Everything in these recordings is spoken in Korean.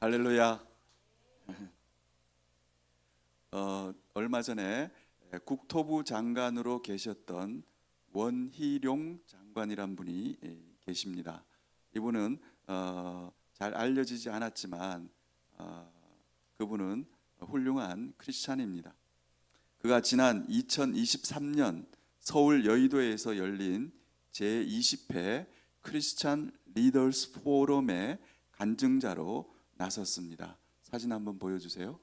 할렐루야. 얼마 전에 국토부 장관으로 계셨던 원희룡 장관이란 분이 계십니다. 이분은 잘 알려지지 않았지만 그분은 훌륭한 크리스찬입니다. 그가 지난 2023년 서울 여의도에서 열린 제20회 크리스찬 리더스 포럼의 간증자로 나섰습니다. 사진 한번 보여주세요.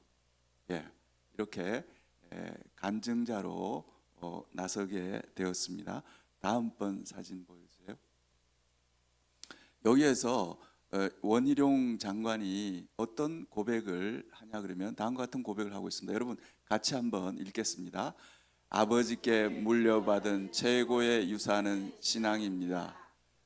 예, 이렇게 간증자로 나서게 되었습니다. 다음번 사진 보여주세요. 여기에서 원희룡 장관이 어떤 고백을 하냐 그러면 다음과 같은 고백을 하고 있습니다. 여러분 같이 한번 읽겠습니다. 아버지께 물려받은 최고의 유산은 신앙입니다.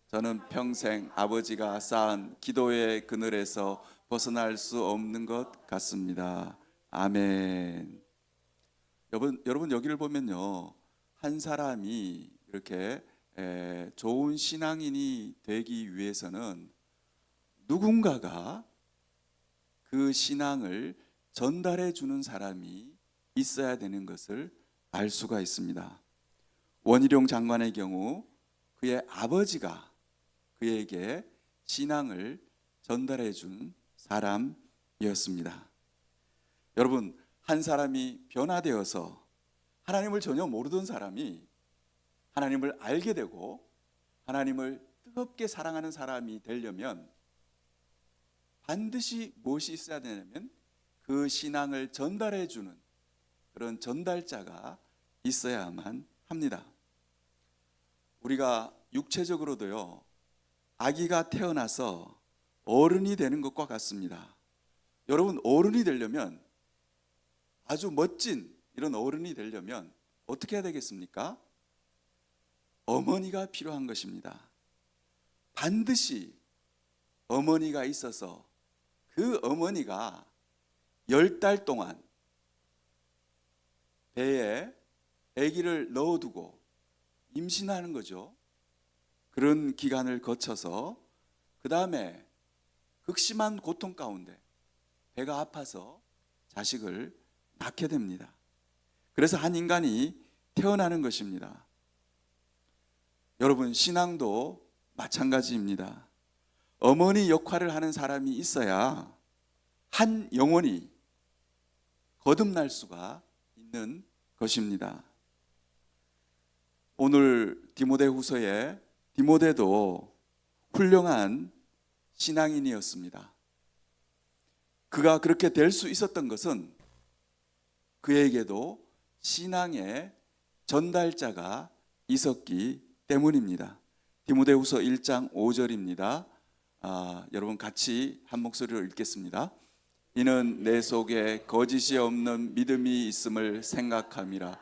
저는 평생 아버지가 쌓은 기도의 그늘에서 벗어날 수 없는 것 같습니다. 아멘. 여러분 여기를 보면요, 한 사람이 이렇게 좋은 신앙인이 되기 위해서는 누군가가 그 신앙을 전달해 주는 사람이 있어야 되는 것을 알 수가 있습니다. 원희룡 장관의 경우 그의 아버지가 그에게 신앙을 전달해 준 사람이었습니다. 여러분, 한 사람이 변화되어서 하나님을 전혀 모르던 사람이 하나님을 알게 되고 하나님을 뜨겁게 사랑하는 사람이 되려면 반드시 무엇이 있어야 되냐면 그 신앙을 전달해 주는 그런 전달자가 있어야만 합니다. 우리가 육체적으로도요, 아기가 태어나서 어른이 되는 것과 같습니다. 여러분, 어른이 되려면, 아주 멋진 이런 어른이 되려면 어떻게 해야 되겠습니까? 어머니가 필요한 것입니다. 반드시 어머니가 있어서 그 어머니가 10달 동안 배에 아기를 넣어두고 임신하는 거죠. 그런 기간을 거쳐서 그 다음에 극심한 고통 가운데 배가 아파서 자식을 낳게 됩니다. 그래서 한 인간이 태어나는 것입니다. 여러분, 신앙도 마찬가지입니다. 어머니 역할을 하는 사람이 있어야 한 영혼이 거듭날 수가 있는 것입니다. 오늘 디모데후서에 디모데도 훌륭한 신앙인이었습니다. 그가 그렇게 될 수 있었던 것은 그에게도 신앙의 전달자가 있었기 때문입니다. 디모데후서 1장 5절입니다. 여러분 같이 한 목소리로 읽겠습니다. 이는 내 속에 거짓이 없는 믿음이 있음을 생각함이라.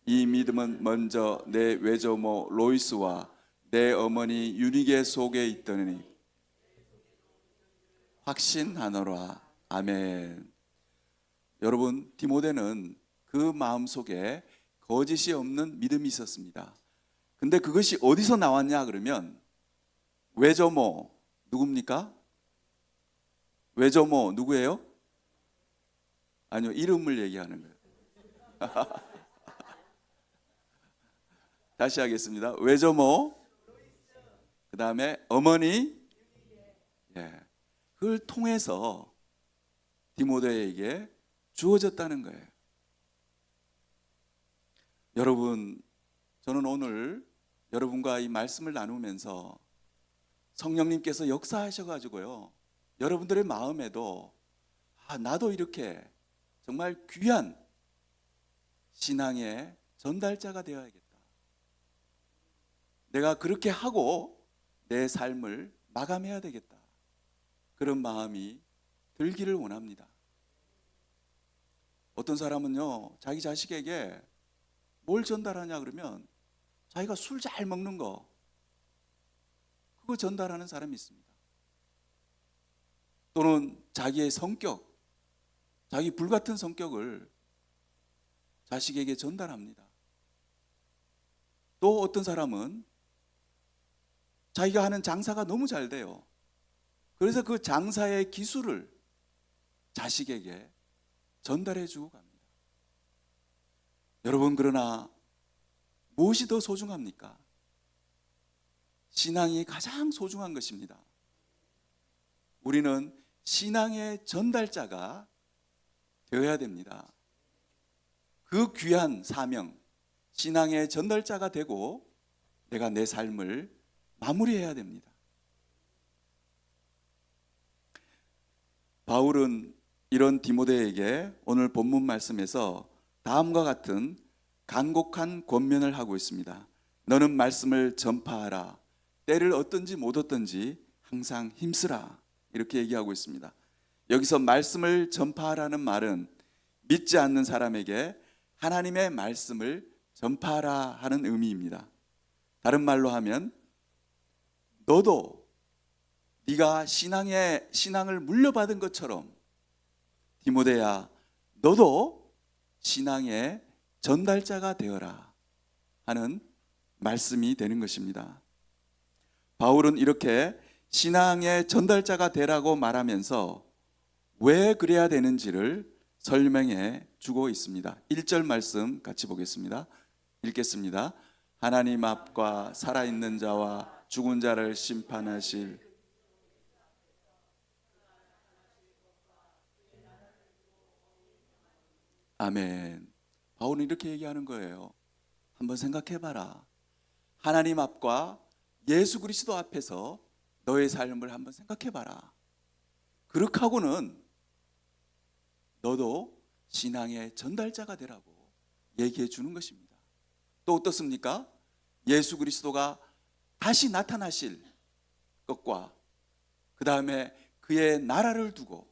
이 믿음은 먼저 내 외조모 로이스와 내 어머니 유니게 속에 있더니 확신하노라. 아멘. 여러분, 디모데는 그 마음속에 거짓이 없는 믿음이 있었습니다. 근데 그것이 어디서 나왔냐 그러면 외조모 누굽니까? 외조모 누구예요? 아니요, 이름을 얘기하는 거예요. 다시 하겠습니다. 외조모, 그 다음에 어머니, 그걸 통해서 디모데에게 주어졌다는 거예요. 여러분, 저는 오늘 여러분과 이 말씀을 나누면서 성령님께서 역사하셔가지고요, 여러분들의 마음에도 나도 이렇게 정말 귀한 신앙의 전달자가 되어야겠다. 내가 그렇게 하고 내 삶을 마감해야 되겠다. 그런 마음이 들기를 원합니다. 어떤 사람은요, 자기 자식에게 뭘 전달하냐 그러면 자기가 술 잘 먹는 거, 그거 전달하는 사람이 있습니다. 또는 자기의 성격, 자기 불같은 성격을 자식에게 전달합니다. 또 어떤 사람은 자기가 하는 장사가 너무 잘 돼요. 그래서 그 장사의 기술을 자식에게 전달해 주고 갑니다. 여러분, 그러나 무엇이 더 소중합니까? 신앙이 가장 소중한 것입니다. 우리는 신앙의 전달자가 되어야 됩니다. 그 귀한 사명, 신앙의 전달자가 되고 내가 내 삶을 마무리해야 됩니다. 바울은 이런 디모데에게 오늘 본문 말씀에서 다음과 같은 간곡한 권면을 하고 있습니다. 너는 말씀을 전파하라. 때를 얻든지 못 얻든지 항상 힘쓰라. 이렇게 얘기하고 있습니다. 여기서 말씀을 전파하라는 말은 믿지 않는 사람에게 하나님의 말씀을 전파하라 하는 의미입니다. 다른 말로 하면 너도 네가 신앙을 물려받은 것처럼 디모데야, 너도 신앙의 전달자가 되어라 하는 말씀이 되는 것입니다. 바울은 이렇게 신앙의 전달자가 되라고 말하면서 왜 그래야 되는지를 설명해 주고 있습니다. 1절 말씀 같이 보겠습니다. 읽겠습니다. 하나님 앞과 살아있는 자와 죽은 자를 심판하실 아멘. 바울은 이렇게 얘기하는 거예요. 한번 생각해 봐라. 하나님 앞과 예수 그리스도 앞에서 너의 삶을 한번 생각해 봐라. 그렇게 하고는 너도 신앙의 전달자가 되라고 얘기해 주는 것입니다. 또 어떻습니까? 예수 그리스도가 다시 나타나실 것과 그 다음에 그의 나라를 두고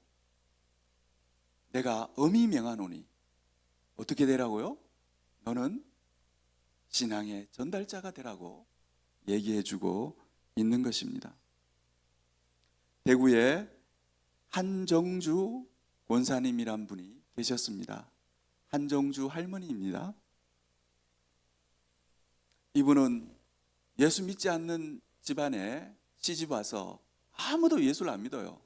내가 엄히 명하노니 어떻게 되라고요? 너는 신앙의 전달자가 되라고 얘기해 주고 있는 것입니다. 대구에 한정주 권사님이란 분이 계셨습니다. 한정주 할머니입니다. 이분은 예수 믿지 않는 집안에 시집 와서 아무도 예수를 안 믿어요.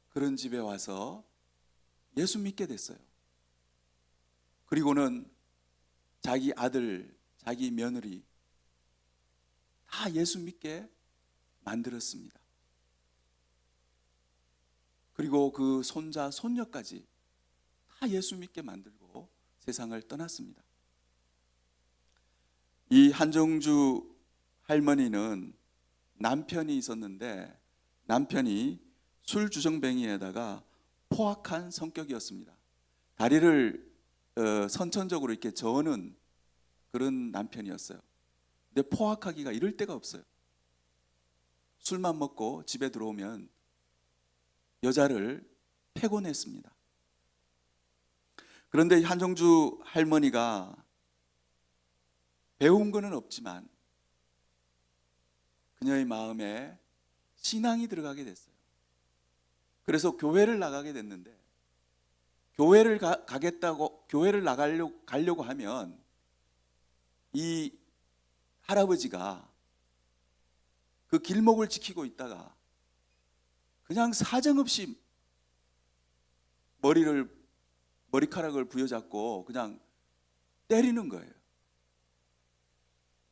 그런 집에 와서 예수 믿게 됐어요. 그리고는 자기 아들, 자기 며느리 다 예수 믿게 만들었습니다. 그리고 그 손자, 손녀까지 다 예수 믿게 만들고 세상을 떠났습니다. 이 한정주 할머니는 남편이 있었는데 남편이 술주정뱅이에다가 포악한 성격이었습니다. 다리를 선천적으로 이렇게 저는 그런 남편이었어요. 근데 포악하기가 이럴 데가 없어요. 술만 먹고 집에 들어오면 여자를 패곤했습니다. 그런데 한정주 할머니가 배운 거는 없지만 그녀의 마음에 신앙이 들어가게 됐어요. 그래서 교회를 나가게 됐는데 교회를 가려고 하면 이 할아버지가 그 길목을 지키고 있다가 그냥 사정없이 머리카락을 부여잡고 그냥 때리는 거예요.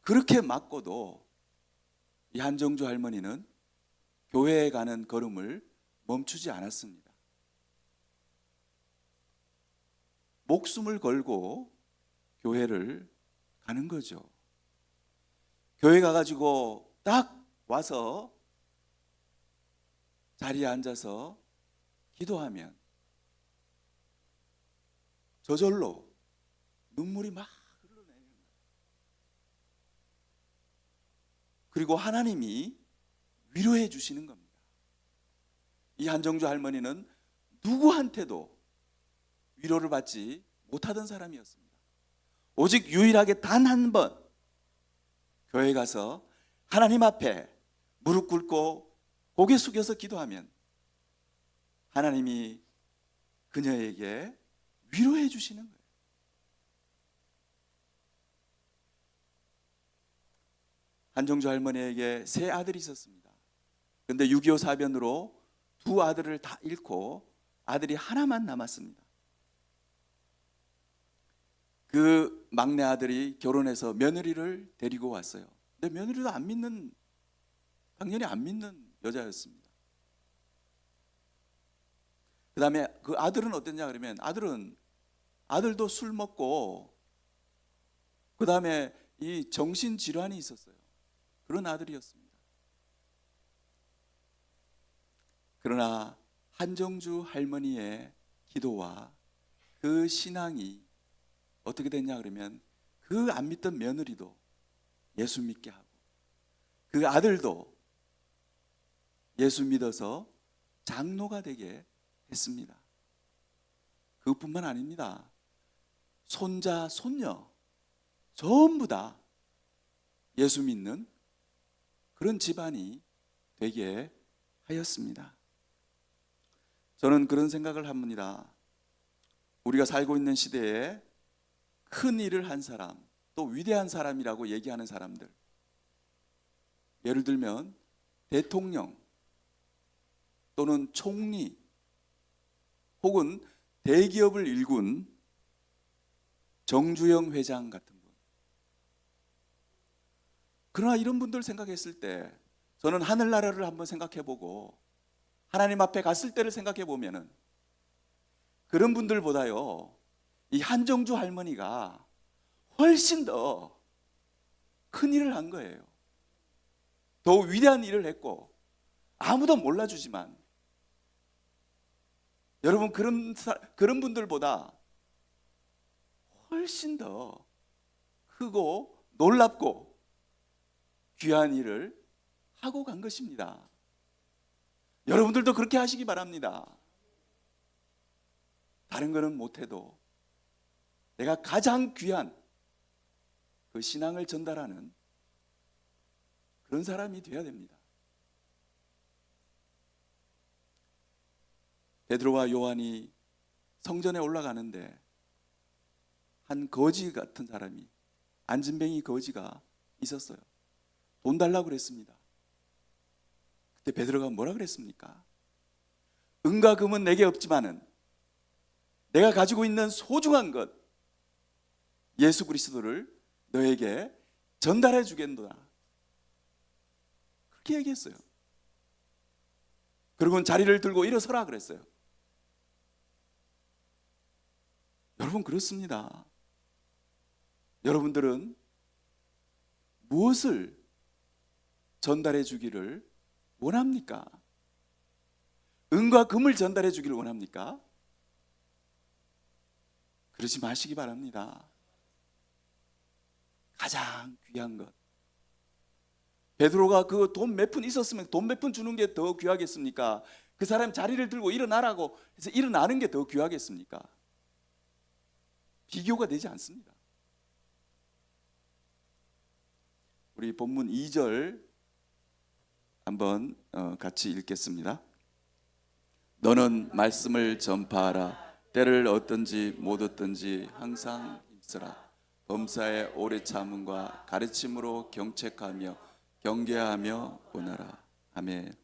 그렇게 맞고도 이 한정주 할머니는 교회에 가는 걸음을 멈추지 않았습니다. 목숨을 걸고 교회를 가는 거죠. 교회 가가지고 딱 와서 자리에 앉아서 기도하면 저절로 눈물이 막 흘러내리는 거예요. 그리고 하나님이 위로해 주시는 겁니다. 이 한정주 할머니는 누구한테도 위로를 받지 못하던 사람이었습니다. 오직 유일하게 단 한 번 교회에 가서 하나님 앞에 무릎 꿇고 고개 숙여서 기도하면 하나님이 그녀에게 위로해 주시는 거예요. 한정주 할머니에게 세 아들이 있었습니다. 그런데 6.25 사변으로 두 아들을 다 잃고 아들이 하나만 남았습니다. 그 막내 아들이 결혼해서 며느리를 데리고 왔어요. 근데 며느리도 당연히 안 믿는 여자였습니다. 그 다음에 그 아들은 어땠냐 그러면 아들도 술 먹고 그 다음에 이 정신질환이 있었어요. 그런 아들이었습니다. 그러나 한정주 할머니의 기도와 그 신앙이 어떻게 됐냐 그러면 그 안 믿던 며느리도 예수 믿게 하고 그 아들도 예수 믿어서 장로가 되게 했습니다. 그것뿐만 아닙니다. 손자, 손녀 전부 다 예수 믿는 그런 집안이 되게 하였습니다. 저는 그런 생각을 합니다. 우리가 살고 있는 시대에 큰 일을 한 사람, 또 위대한 사람이라고 얘기하는 사람들, 예를 들면 대통령 또는 총리 혹은 대기업을 일군 정주영 회장 같은 분. 그러나 이런 분들 생각했을 때 저는 하늘나라를 한번 생각해보고 하나님 앞에 갔을 때를 생각해보면은 그런 분들보다요 이 한정주 할머니가 훨씬 더 큰 일을 한 거예요. 더 위대한 일을 했고 아무도 몰라주지만 여러분 그런 분들보다 훨씬 더 크고 놀랍고 귀한 일을 하고 간 것입니다. 여러분들도 그렇게 하시기 바랍니다. 다른 거는 못해도 내가 가장 귀한 그 신앙을 전달하는 그런 사람이 되어야 됩니다. 베드로와 요한이 성전에 올라가는데 한 거지 같은 사람이, 안진뱅이 거지가 있었어요. 돈 달라고 그랬습니다. 그때 베드로가 뭐라 그랬습니까? 은과 금은 내게 없지만은 내가 가지고 있는 소중한 것 예수 그리스도를 너에게 전달해 주겠노라. 그렇게 얘기했어요. 그리고는 자리를 들고 일어서라 그랬어요. 여러분 그렇습니다. 여러분들은 무엇을 전달해 주기를 원합니까? 은과 금을 전달해 주기를 원합니까? 그러지 마시기 바랍니다. 가장 귀한 것. 베드로가 그 돈 몇 푼 있었으면 돈 몇 푼 주는 게 더 귀하겠습니까? 그 사람 자리를 들고 일어나라고 해서 일어나는 게 더 귀하겠습니까? 비교가 되지 않습니다. 우리 본문 2절 한번 같이 읽겠습니다. 너는 말씀을 전파하라. 때를 얻든지 못 얻든지 항상 힘쓰라. 범사의 오래 참음과 가르침으로 경책하며 경계하며 권하라. 아멘.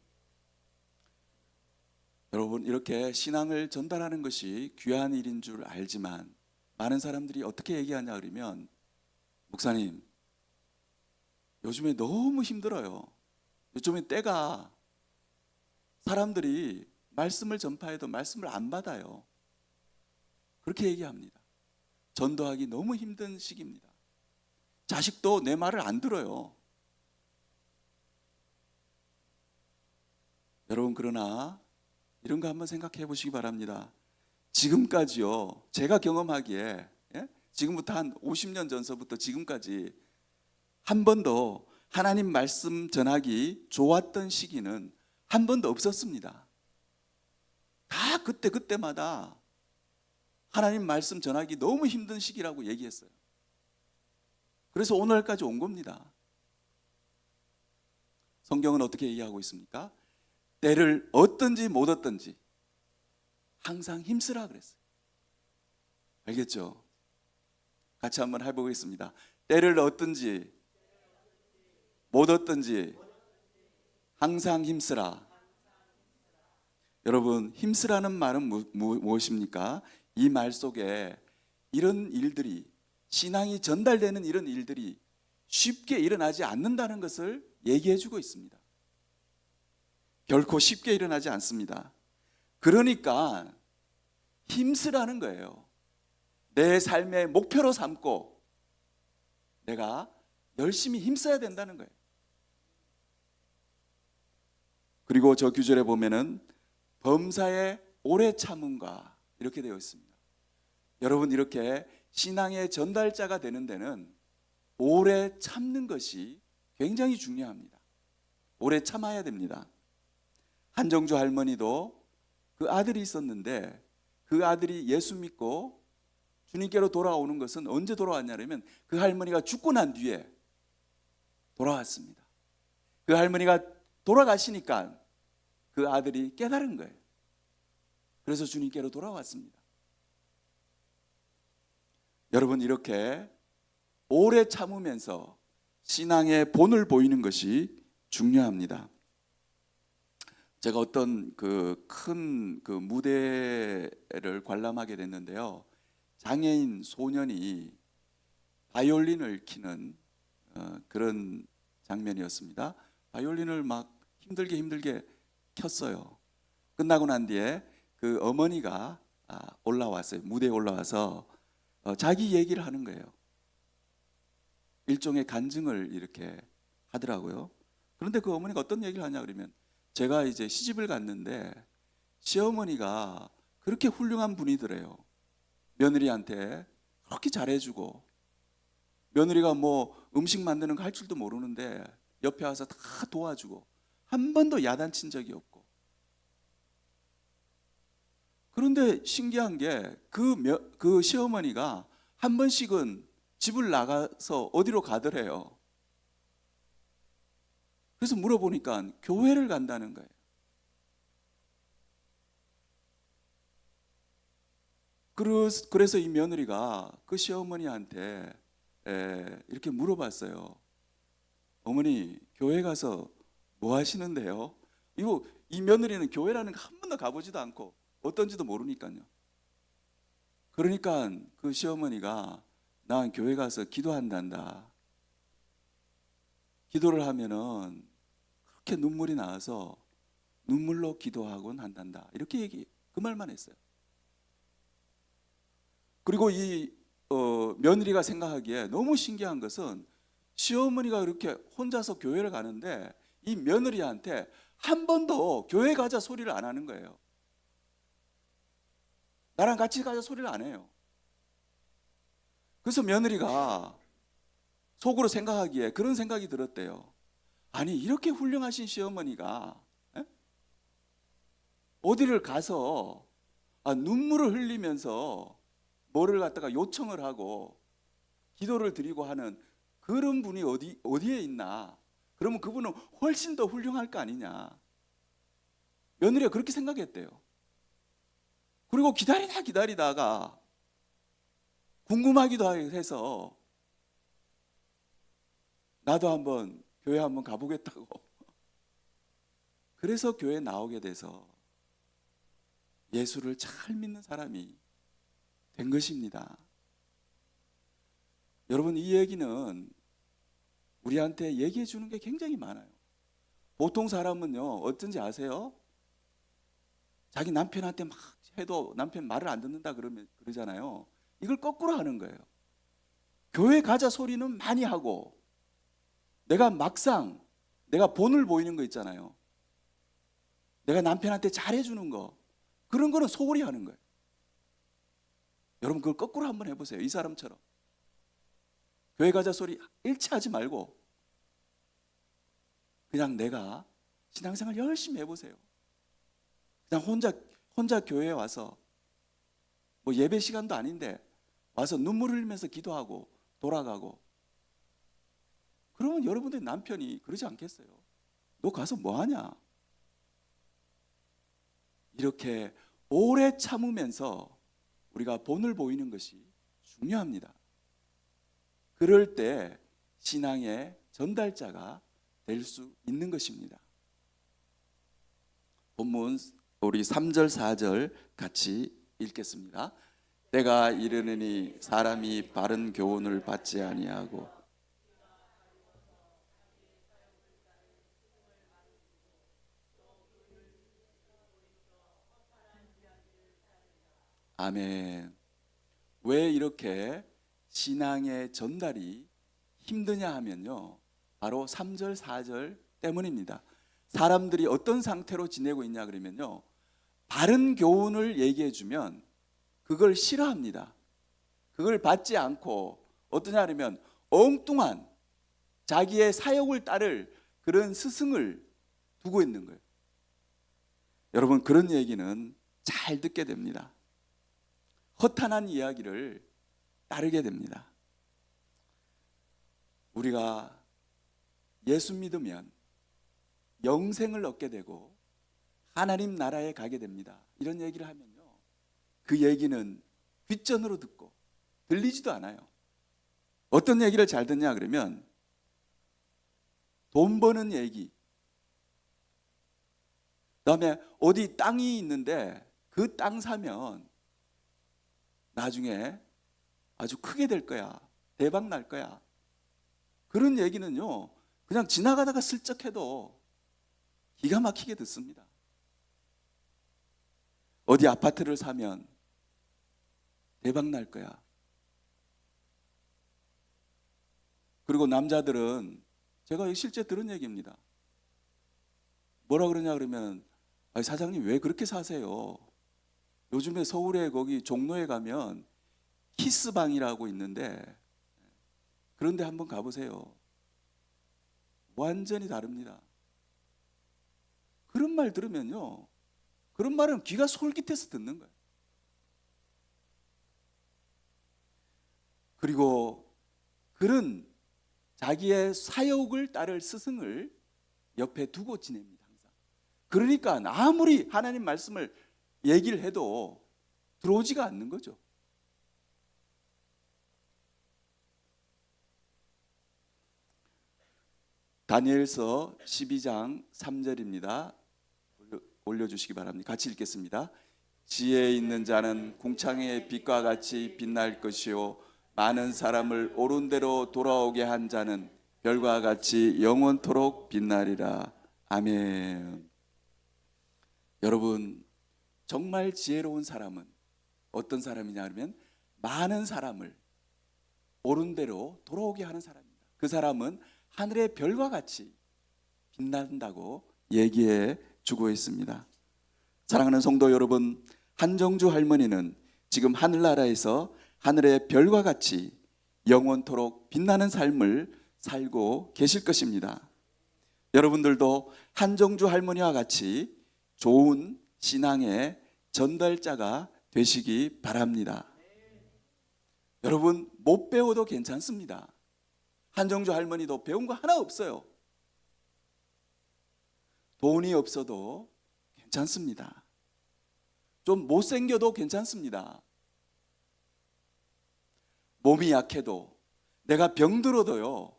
여러분 이렇게 신앙을 전달하는 것이 귀한 일인 줄 알지만 많은 사람들이 어떻게 얘기하냐 그러면 목사님 요즘에 너무 힘들어요. 요즘에 때가 사람들이 말씀을 전파해도 말씀을 안 받아요. 그렇게 얘기합니다. 전도하기 너무 힘든 시기입니다. 자식도 내 말을 안 들어요. 여러분 그러나 이런 거 한번 생각해 보시기 바랍니다. 지금까지요 제가 경험하기에 지금부터 한 50년 전서부터 지금까지 한 번도 하나님 말씀 전하기 좋았던 시기는 한 번도 없었습니다. 다 그때마다 하나님 말씀 전하기 너무 힘든 시기라고 얘기했어요. 그래서 오늘까지 온 겁니다. 성경은 어떻게 얘기하고 있습니까? 때를 얻든지 못 얻든지 항상 힘쓰라 그랬어요. 알겠죠? 같이 한번 해보겠습니다. 때를 얻든지 못 얻든지 항상 힘쓰라. 여러분, 힘쓰라는 말은 무엇입니까? 이 말 속에 이런 일들이, 신앙이 전달되는 이런 일들이 쉽게 일어나지 않는다는 것을 얘기해 주고 있습니다. 결코 쉽게 일어나지 않습니다. 그러니까 힘쓰라는 거예요. 내 삶의 목표로 삼고 내가 열심히 힘써야 된다는 거예요. 그리고 저 규절에 보면은 범사의 오래 참음과 이렇게 되어 있습니다. 여러분, 이렇게 신앙의 전달자가 되는 데는 오래 참는 것이 굉장히 중요합니다. 오래 참아야 됩니다. 한정주 할머니도 그 아들이 있었는데 그 아들이 예수 믿고 주님께로 돌아오는 것은 언제 돌아왔냐면 그 할머니가 죽고 난 뒤에 돌아왔습니다. 그 할머니가 돌아가시니까 그 아들이 깨달은 거예요. 그래서 주님께로 돌아왔습니다. 여러분, 이렇게 오래 참으면서 신앙의 본을 보이는 것이 중요합니다. 제가 어떤 큰 무대를 관람하게 됐는데요. 장애인 소년이 바이올린을 키는 그런 장면이었습니다. 바이올린을 막 힘들게 켰어요. 끝나고 난 뒤에 그 어머니가 올라왔어요. 무대에 올라와서 자기 얘기를 하는 거예요. 일종의 간증을 이렇게 하더라고요. 그런데 그 어머니가 어떤 얘기를 하냐 그러면, 제가 이제 시집을 갔는데 시어머니가 그렇게 훌륭한 분이더래요. 며느리한테 그렇게 잘해주고, 며느리가 뭐 음식 만드는 거 할 줄도 모르는데 옆에 와서 다 도와주고 한 번도 야단친 적이 없고. 그런데 신기한 게 그 시어머니가 한 번씩은 집을 나가서 어디로 가더래요. 그래서 물어보니까 교회를 간다는 거예요. 그래서 이 며느리가 그 시어머니한테 이렇게 물어봤어요. 어머니, 교회 가서 뭐 하시는데요? 이 며느리는 교회라는 거 한 번도 가보지도 않고 어떤지도 모르니까요. 그러니까 그 시어머니가, 난 교회 가서 기도한단다. 기도를 하면은 그렇게 눈물이 나와서 눈물로 기도하곤 한단다. 이렇게 그 말만 했어요. 그리고 이 며느리가 생각하기에 너무 신기한 것은, 시어머니가 그렇게 혼자서 교회를 가는데 이 며느리한테 한 번도 교회 가자 소리를 안 하는 거예요. 나랑 같이 가자 소리를 안 해요. 그래서 며느리가 속으로 생각하기에 그런 생각이 들었대요. 아니, 이렇게 훌륭하신 시어머니가 어디를 가서 눈물을 흘리면서 뭐를 갖다가 요청을 하고 기도를 드리고 하는 그런 분이 어디에 있나? 그러면 그분은 훨씬 더 훌륭할 거 아니냐? 며느리가 그렇게 생각했대요. 그리고 기다리다가 궁금하기도 해서 나도 한번 교회 한번 가보겠다고. 그래서 교회 나오게 돼서 예수를 잘 믿는 사람이 된 것입니다. 여러분, 이 얘기는 우리한테 얘기해 주는 게 굉장히 많아요. 보통 사람은요, 어쩐지 아세요? 자기 남편한테 막 해도 남편 말을 안 듣는다 그러잖아요. 이걸 거꾸로 하는 거예요. 교회 가자 소리는 많이 하고, 막상 내가 본을 보이는 거 있잖아요. 내가 남편한테 잘해주는 거, 그런 거는 소홀히 하는 거예요. 여러분, 그걸 거꾸로 한번 해보세요. 이 사람처럼 교회 가자 소리 일체 하지 말고 그냥 내가 신앙생활 열심히 해보세요. 그냥 혼자 교회에 와서 뭐 예배 시간도 아닌데 와서 눈물 흘리면서 기도하고 돌아가고, 그러면 여러분들의 남편이 그러지 않겠어요? 너 가서 뭐 하냐? 이렇게 오래 참으면서 우리가 본을 보이는 것이 중요합니다. 그럴 때 신앙의 전달자가 될 수 있는 것입니다. 본문 우리 3절 4절 같이 읽겠습니다. 때가 이르느니 사람이 바른 교훈을 받지 아니하고 아멘. 왜 이렇게 신앙의 전달이 힘드냐 하면요, 바로 3절 4절 때문입니다. 사람들이 어떤 상태로 지내고 있냐 그러면요, 바른 교훈을 얘기해 주면 그걸 싫어합니다. 그걸 받지 않고 어떠냐 하면 엉뚱한 자기의 사욕을 따를 그런 스승을 두고 있는 거예요. 여러분, 그런 얘기는 잘 듣게 됩니다. 허탄한 이야기를 따르게 됩니다. 우리가 예수 믿으면 영생을 얻게 되고 하나님 나라에 가게 됩니다. 이런 얘기를 하면요, 그 얘기는 귓전으로 듣고 들리지도 않아요. 어떤 얘기를 잘 듣냐 그러면 돈 버는 얘기, 그다음에 어디 땅이 있는데 그 땅 사면 나중에 아주 크게 될 거야, 대박 날 거야. 그런 얘기는요, 그냥 지나가다가 슬쩍 해도 기가 막히게 듣습니다. 어디 아파트를 사면 대박 날 거야. 그리고 남자들은, 제가 실제 들은 얘기입니다. 뭐라 그러냐 그러면, 아니 사장님 왜 그렇게 사세요? 요즘에 서울에 거기 종로에 가면 키스방이라고 있는데 그런데 한번 가보세요. 완전히 다릅니다. 그런 말 들으면요, 그런 말은 귀가 솔깃해서 듣는 거예요. 그리고 그런 자기의 사욕을 따를 스승을 옆에 두고 지냅니다, 항상. 그러니까 아무리 하나님 말씀을 얘기를 해도 들어오지가 않는 거죠. 다니엘서 12장 3절입니다. 올려주시기 바랍니다. 같이 읽겠습니다. 지혜 있는 자는 궁창의 빛과 같이 빛날 것이요 많은 사람을 옳은 대로 돌아오게 한 자는 별과 같이 영원토록 빛나리라. 아멘. 여러분, 정말 지혜로운 사람은 어떤 사람이냐 하면 많은 사람을 옳은 대로 돌아오게 하는 사람입니다. 그 사람은 하늘의 별과 같이 빛난다고 얘기해 주고 있습니다. 사랑하는 성도 여러분, 한정주 할머니는 지금 하늘나라에서 하늘의 별과 같이 영원토록 빛나는 삶을 살고 계실 것입니다. 여러분들도 한정주 할머니와 같이 좋은 신앙의 전달자가 되시기 바랍니다. 여러분, 못 배워도 괜찮습니다. 한정주 할머니도 배운 거 하나 없어요. 돈이 없어도 괜찮습니다. 좀 못생겨도 괜찮습니다. 몸이 약해도, 내가 병들어도요,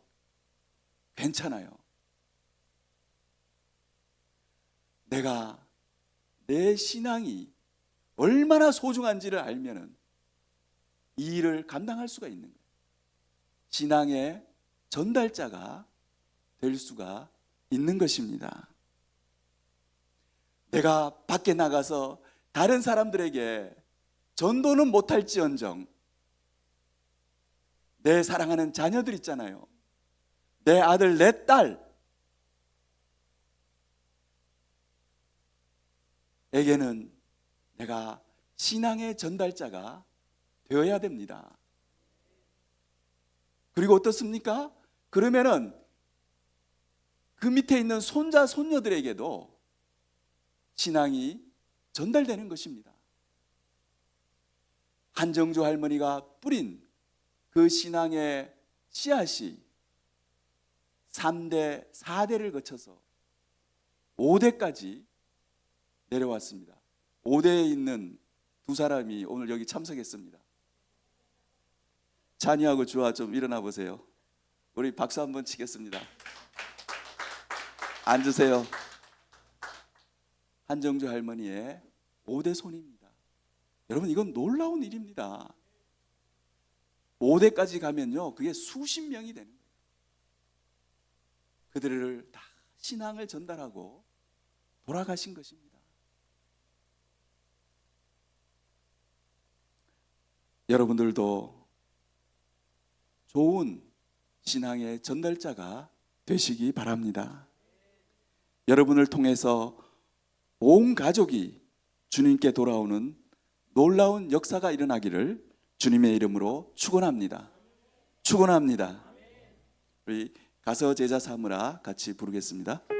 괜찮아요. 내가 내 신앙이 얼마나 소중한지를 알면은 이 일을 감당할 수가 있는 거예요. 신앙의 전달자가 될 수가 있는 것입니다. 내가 밖에 나가서 다른 사람들에게 전도는 못할지언정 내 사랑하는 자녀들 있잖아요. 내 아들, 내 딸 에게는 내가 신앙의 전달자가 되어야 됩니다. 그리고 어떻습니까? 그러면은 그 밑에 있는 손자, 손녀들에게도 신앙이 전달되는 것입니다. 한정주 할머니가 뿌린 그 신앙의 씨앗이 3대, 4대를 거쳐서 5대까지 내려왔습니다. 5대에 있는 두 사람이 오늘 여기 참석했습니다. 찬이하고 주아 좀 일어나 보세요. 우리 박수 한번 치겠습니다. 앉으세요. 한정주 할머니의 5대 손입니다. 여러분, 이건 놀라운 일입니다. 5대까지 가면요, 그게 수십 명이 되는 거예요. 그들을 다 신앙을 전달하고 돌아가신 것입니다. 여러분들도 좋은 신앙의 전달자가 되시기 바랍니다. 여러분을 통해서 온 가족이 주님께 돌아오는 놀라운 역사가 일어나기를 주님의 이름으로 축원합니다. 축원합니다. 우리 가서 제자 삼으라 같이 부르겠습니다.